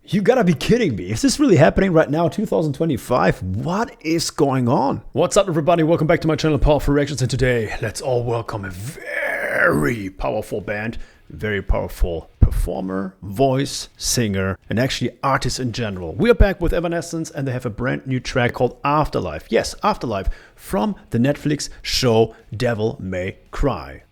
You gotta be kidding me. Is this really happening right now, 2025? What is going on? What's up, everybody? Welcome back to my channel, Powerful Reactions. And today, let's all welcome a very powerful band, very powerful performer, voice, singer, and actually artist in general. We are back with Evanescence, and they have a brand new track called Afterlife. Yes, Afterlife, from the Netflix show Devil May Cry.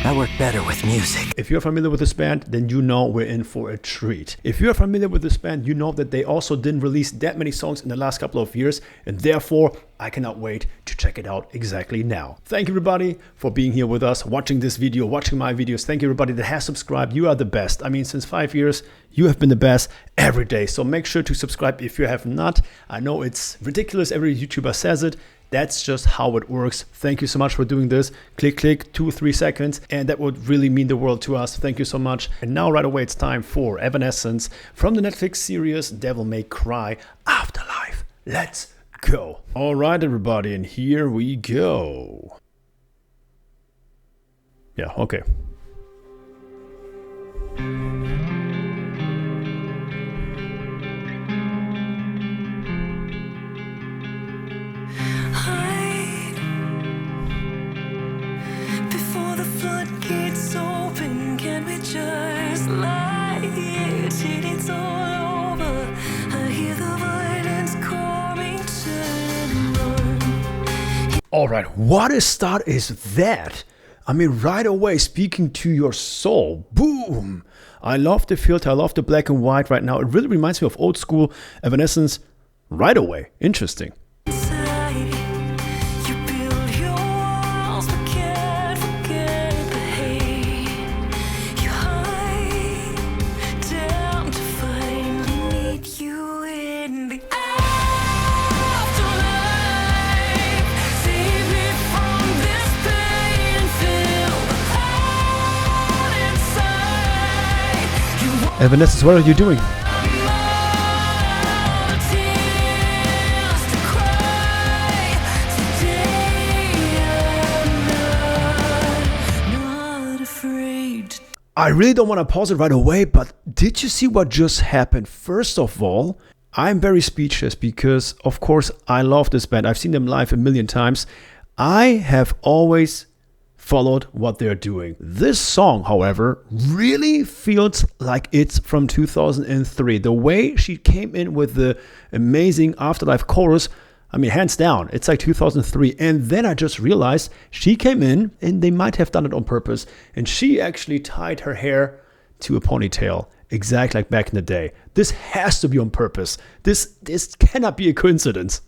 I work better with music. If you're familiar with this band, then you know we're in for a treat. If you're familiar with this band, you know that they also didn't release that many songs in the last couple of years, and therefore I cannot wait to check it out exactly now. Thank you, everybody, for being here with us, watching this video, watching my videos. Thank you, everybody that has subscribed. You are the best. I mean, since 5 years, you have been the best every day. So make sure to subscribe if you have not. I know it's ridiculous. Every YouTuber says it. That's just how it works. Thank you so much for doing this. Click, 2-3 seconds, and that would really mean the world to us. Thank you so much. And now right away, it's time for Evanescence from the Netflix series Devil May Cry Afterlife. Let's go. All right, everybody, and here we go. Yeah, okay. Floodgates open, can we just lie here till it's all over? I hear the violence calling, turn and run. All right, what a start is that? I mean, right away, speaking to your soul. Boom! I love the filter, I love the black and white right now. It really reminds me of old school Evanescence right away. Interesting. Evanescence, what are you doing? I really don't want to pause it right away, but did you see what just happened? First of all, I'm very speechless because, of course, I love this band. I've seen them live a million times. I have always followed what they're doing. This song, however, really feels like it's from 2003. The way she came in with the amazing Afterlife chorus, I mean, hands down, it's like 2003. And then I just realized she came in, and they might have done it on purpose, and she actually tied her hair to a ponytail, exactly like back in the day. This has to be on purpose. This cannot be a coincidence.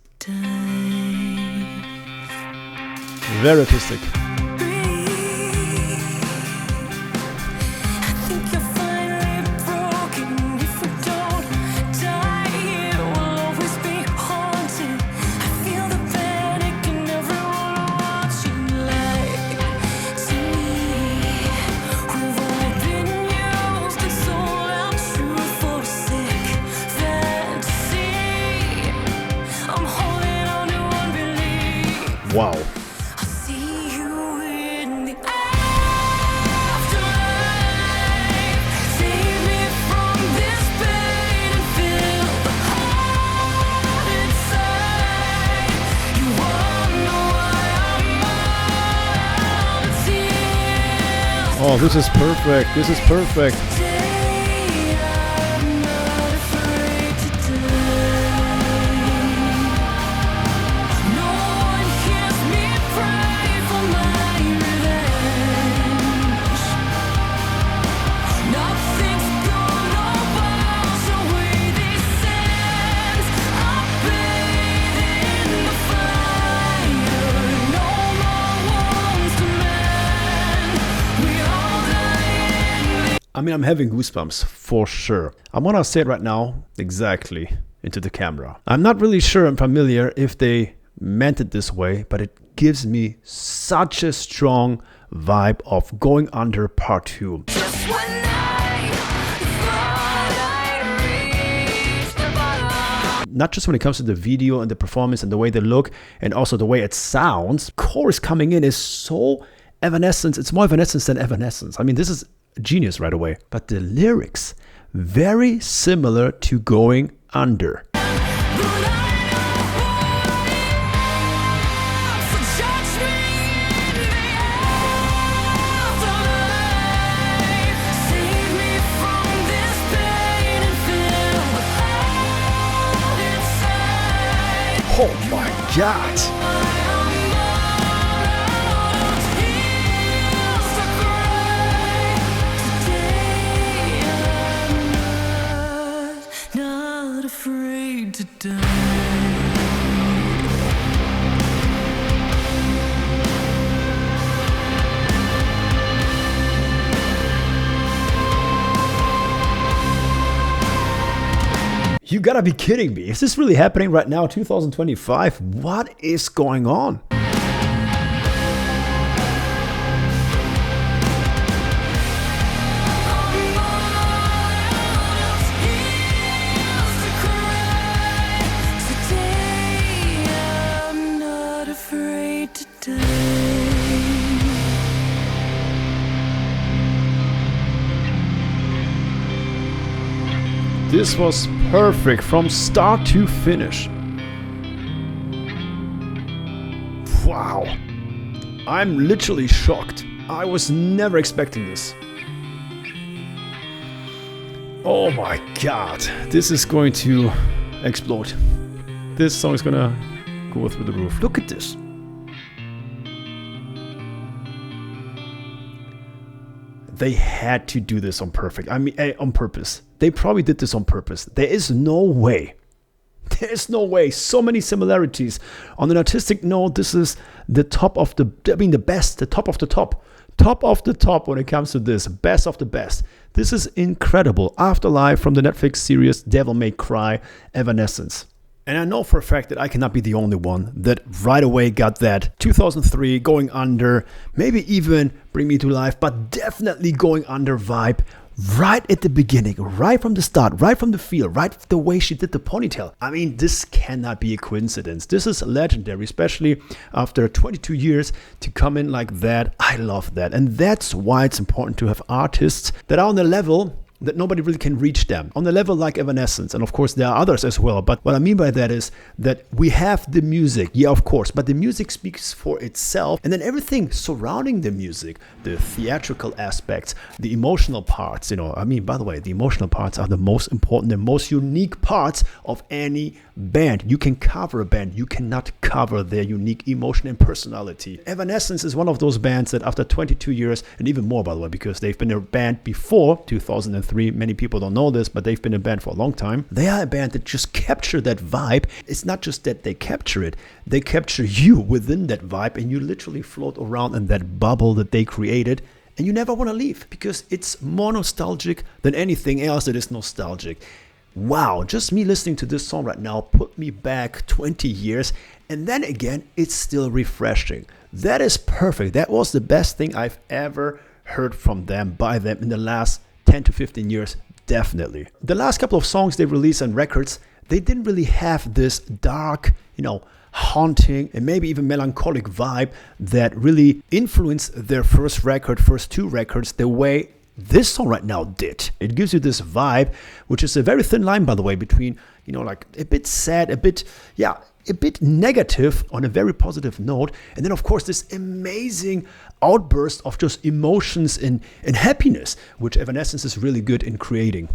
Very artistic. Wow. Oh, this is perfect. This is perfect. I mean, I'm having goosebumps for sure. I want to say it right now exactly into the camera. I'm not really sure I'm familiar if they meant it this way, but it gives me such a strong vibe of Going Under Part 2. Not just when it comes to the video and the performance and the way they look and also the way it sounds. Chorus coming in is so Evanescence. It's more Evanescence than Evanescence. I mean, this is genius right away. But the lyrics, very similar to Going Under. Oh my God! Not afraid to die. You gotta be kidding me. Is this really happening right now, 2025? What is going on? This was perfect from start to finish. Wow. I'm literally shocked. I was never expecting this. Oh my God. This is going to explode. This song is gonna go through the roof. Look at this. They had to do this on purpose. They probably did this on purpose. There is no way. So many similarities. On an artistic note, this is the top of the best, the top of the top. Top of the top when it comes to this. Best of the best. This is incredible. Afterlife from the Netflix series Devil May Cry, Evanescence. And I know for a fact that I cannot be the only one that right away got that 2003 Going Under, maybe even Bring Me to Life, but definitely Going Under vibe right at the beginning, right from the start, right from the feel, right the way she did the ponytail. I mean, this cannot be a coincidence. This is legendary, especially after 22 years to come in like that. I love that. And that's why it's important to have artists that are on the level that nobody really can reach them, on the level like Evanescence. And of course, there are others as well. But what I mean by that is that we have the music, yeah, of course, but the music speaks for itself. And then everything surrounding the music, the theatrical aspects, the emotional parts, by the way, the emotional parts are the most important, the most unique parts of any band. You can cover a band, you cannot cover their unique emotion and personality. Evanescence is one of those bands that after 22 years, and even more by the way, because they've been a band before 2003, many people don't know this, but they've been a band for a long time. They are a band that just capture that vibe. It's not just that they capture it, they capture you within that vibe, and you literally float around in that bubble that they created, and you never want to leave because it's more nostalgic than anything else that is nostalgic. Wow, just me listening to this song right now put me back 20 years, and then again, it's still refreshing. That is perfect. That was the best thing I've ever heard from them, by them, in the last 10 to 15 years, definitely. The last couple of songs they released on records, they didn't really have this dark, haunting and maybe even melancholic vibe that really influenced their first two records the way this song right now did. It gives you this vibe, which is a very thin line, by the way, between, like a bit sad, a bit negative on a very positive note. And then, of course, this amazing outburst of just emotions and happiness, which Evanescence is really good in creating.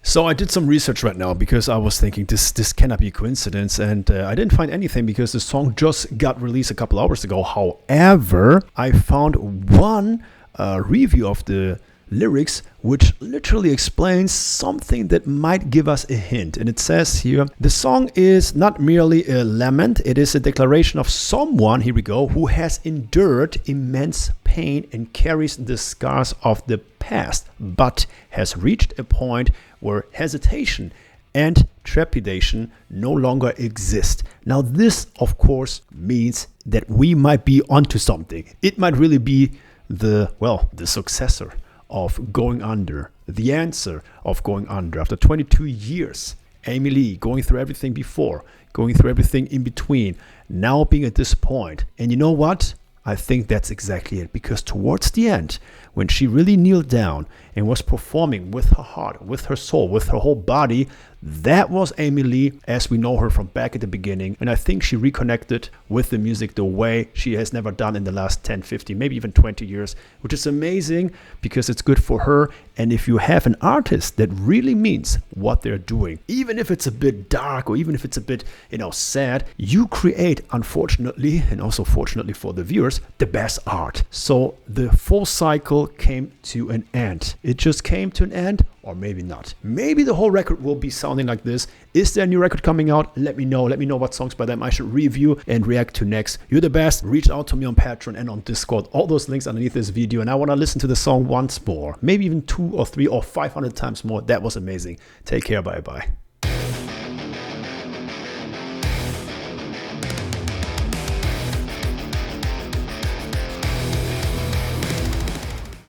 So I did some research right now because I was thinking this cannot be a coincidence, and I didn't find anything because the song just got released a couple hours ago. However, I found one review of the lyrics which literally explains something that might give us a hint. And it says here, the song is not merely a lament, it is a declaration of someone, here we go, who has endured immense pain and carries the scars of the past, but has reached a point where hesitation and trepidation no longer exist. Now this, of course, means that we might be onto something. It might really be the successor of Going Under, the answer of Going Under. After 22 years, Amy Lee going through everything before, going through everything in between, now being at this point. And you know what? I think that's exactly it, because towards the end, when she really kneeled down and was performing with her heart, with her soul, with her whole body, that was Amy Lee as we know her from back at the beginning. And I think she reconnected with the music the way she has never done in the last 10, 15, maybe even 20 years, which is amazing because it's good for her. And if you have an artist that really means what they're doing, even if it's a bit dark or even if it's a bit, sad, you create, unfortunately, and also fortunately for the viewers, the best art. So the full cycle came to an end. It just came to an end, or maybe not. Maybe the whole record will be sounding like this. Is there a new record coming out? Let me know. Let me know what songs by them I should review and react to next. You're the best. Reach out to me on Patreon and on Discord. All those links underneath this video. And I want to listen to the song once more. Maybe even 2 or 3 or 500 times more. That was amazing. Take care. Bye-bye.